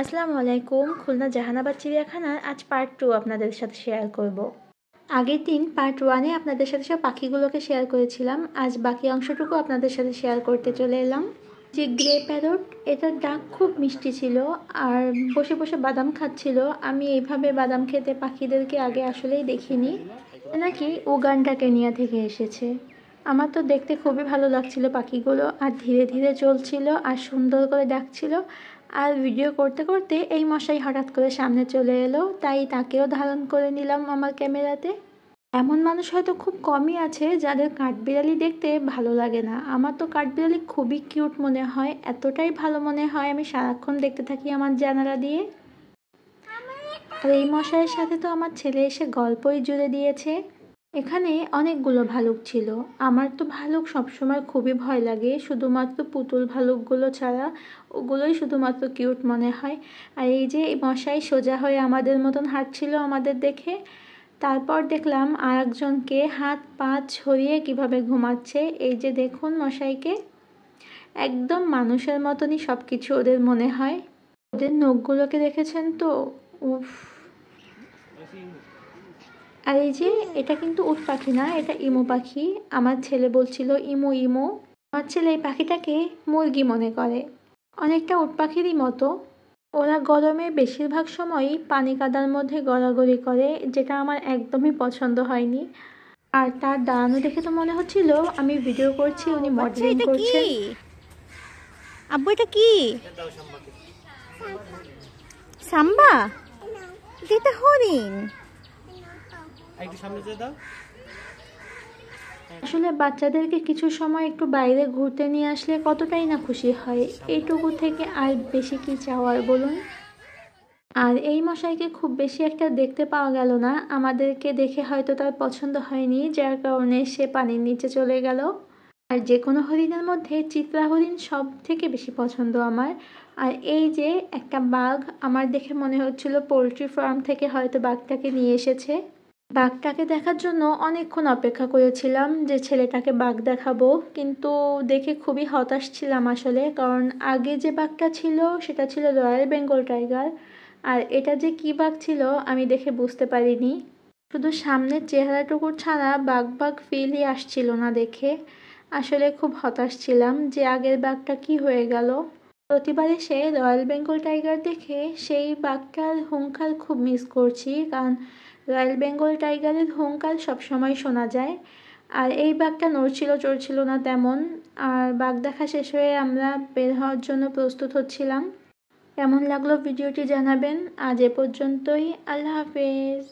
আসসালামু আলাইকুম। খুলনা জাহানাবাদ চিড়িয়াখানার আজ পার্ট 2 আপনাদের সাথে শেয়ার করব। আগের দিন পার্ট 1-এ আপনাদের সাথে সব পাখিগুলোকে শেয়ার করেছিলাম। আজ বাকি অংশটুকু আপনাদের সাথে শেয়ার করতে চলে এলাম। যে গ্রে প্যারট, এটার ডাক খুব মিষ্টি ছিল আর বসে বসে বাদাম খাচ্ছিল। আমি এইভাবে বাদাম খেতে পাখিদেরকে আগে আসলেই দেখিনি। নাকি উগান্ডা কেনিয়া থেকে এসেছে। আমার তো দেখতে খুবই ভালো লাগছিল পাখিগুলো, আর ধীরে ধীরে চলছিল আর সুন্দর করে ডাকছিল। আর ভিডিও করতে করতে এই মশাই হঠাৎ করে সামনে চলে এলো, তাই তাকেও ধারণ করে নিলাম আমার ক্যামেরাতে। এমন মানুষ হয়তো খুব কমই আছে যাদের কাঠবিড়ালি দেখতে ভালো লাগে না। আমার তো কাঠবিড়ালি খুবই কিউট মনে হয়, এতটাই ভালো মনে হয় আমি সারাক্ষণ দেখতে থাকি আমার জানালা দিয়ে। আর এই মশাইয়ের সাথে তো আমার ছেলে এসে গল্পই জুড়ে দিয়েছে। এখানে অনেকগুলো ভালুক ছিল। আমার তো ভালুক সবসময় খুবই ভয় লাগে, শুধুমাত্র পুতুল ভালুকগুলো ছাড়া। ওগুলোই শুধুমাত্র কিউট মনে হয়। আর এই যে মশাই সোজা হয়ে আমাদের মতন হাঁটছিল আমাদের দেখে। তারপর দেখলাম আর একজনকে হাত পা ছড়িয়ে কিভাবে ঘুমাচ্ছে। এই যে দেখুন মশাইকে, একদম মানুষের মতনই সব কিছু ওদের মনে হয়। ওদের নখগুলোকে দেখেছেন তো, উফ। আর এই যে এটা কিন্তু উট পাখি না, এটা ইমু পাখি। আমার ছেলে বলছিল ইমু ইমু। আমার ছেলে এই পাখিটাকে মুরগি মনে করে, অনেকটা উট পাখিরই মতো। ওরা গরমে বেশিরভাগ সময়ই পানি কাদার মধ্যে গড়াগড়ি করে, যেটা আমার একদমই পছন্দ হয়নি। আর তার দাঁড়ানো দেখে তো মনে হচ্ছিল আমি ভিডিও করছি, উনি মডেলিং করছেন। আব্বু এটা কি? সাম্বা? এটা হরিণ। আসলে বাচ্চাদেরকে কিছু সময় একটু বাইরে ঘুরতে নিয়ে আসলে কতটাই না খুশি হয়। এইটুকু থেকে আর বেশি কি চাওয়ার বলুন। আর এই মশাইকে খুব বেশি একটা দেখতে পাওয়া গেল না, আমাদেরকে দেখে হয়তো তার পছন্দ হয়নি, যার কারণে সে পানির নিচে চলে গেল। আর যে কোনো হরিণের মধ্যে চিত্রা হরিণ সব থেকে বেশি পছন্দ আমার। আর এই যে একটা বাঘ, আমার দেখে মনে হচ্ছিল পোলট্রি ফার্ম থেকে হয়তো বাঘটাকে নিয়ে এসেছে। বাঘটাকে দেখার জন্য অনেকক্ষণ অপেক্ষা করেছিলাম যে ছেলেটাকে বাঘ দেখাবো, কিন্তু দেখে খুবই হতাশ ছিলাম আসলে। কারণ আগে যে বাঘটা ছিল সেটা ছিল রয়্যাল বেঙ্গল টাইগার, আর এটা যে কী বাঘ ছিল আমি দেখে বুঝতে পারিনি। শুধু সামনের চেহারাটুকু ছাড়া বাঘ বাঘ ফিলই আসছিল না দেখে। আসলে খুব হতাশ ছিলাম যে আগের বাঘটা কি হয়ে গেল। প্রতিবার এসে রয়্যাল বেঙ্গল টাইগার দেখে সেই বাঘটার হুঙ্কার খুব মিস করছি, কারণ রয়্যাল বেঙ্গল টাইগারের হুঙ্কার সবসময় শোনা যায়। আর এই বাঘটা নড়ছিল চড়ছিল না তেমন। আর বাঘ দেখা শেষ হয়ে আমরা বের হওয়ার জন্য প্রস্তুত হচ্ছিলাম। কেমন লাগলো ভিডিওটি জানাবেন। আজ এ পর্যন্তই, আল্লাহ হাফেজ।